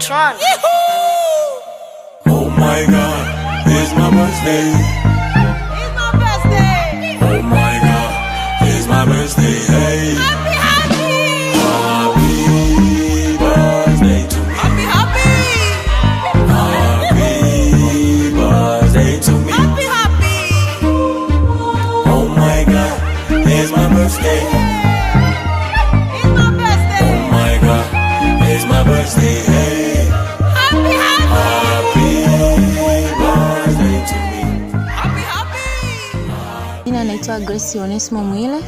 Tron. Oh my God, it's my birthday. It's my birthday. Oh my God, it's my birthday. Hey, Happy, happy. happy birthday to me. Happy, happy. Happy birthday to me. Happy, happy. Oh my God, it's my birthday. It's my birthday. Oh my God, it's my birthday. Hey, Happy, happy. happy birthday to me. Happy, happy. Jina naitwa Grace Onesmo Mwile.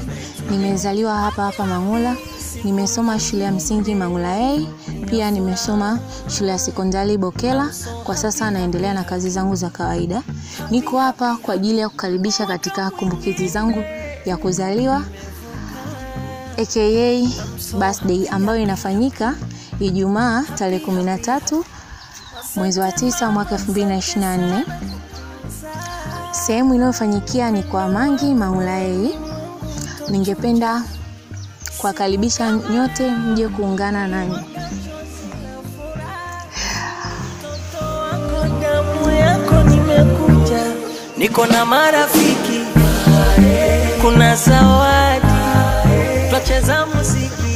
Nimezaliwa hapa Mangula. Nimesoma shule ya msingi Mangula A, pia nimesoma shule ya sekondari Bokela. Kwa sasa naendelea na kazi zangu za kawaida. Niko hapa kwa ajili ya kukaribisha katika kumbukizi zangu ya kuzaliwa aka birthday ambayo inafanyika Ijumaa tarehe 13 mwezi wa 9 mwaka 2024. Sehemu inayofanyikia ni kwa Mangi Mangula A. Ningependa kuwakaribisha nyote mje kuungana nami. Damu yako nimekuja, niko na marafiki, kuna zawadi, twacheza muziki.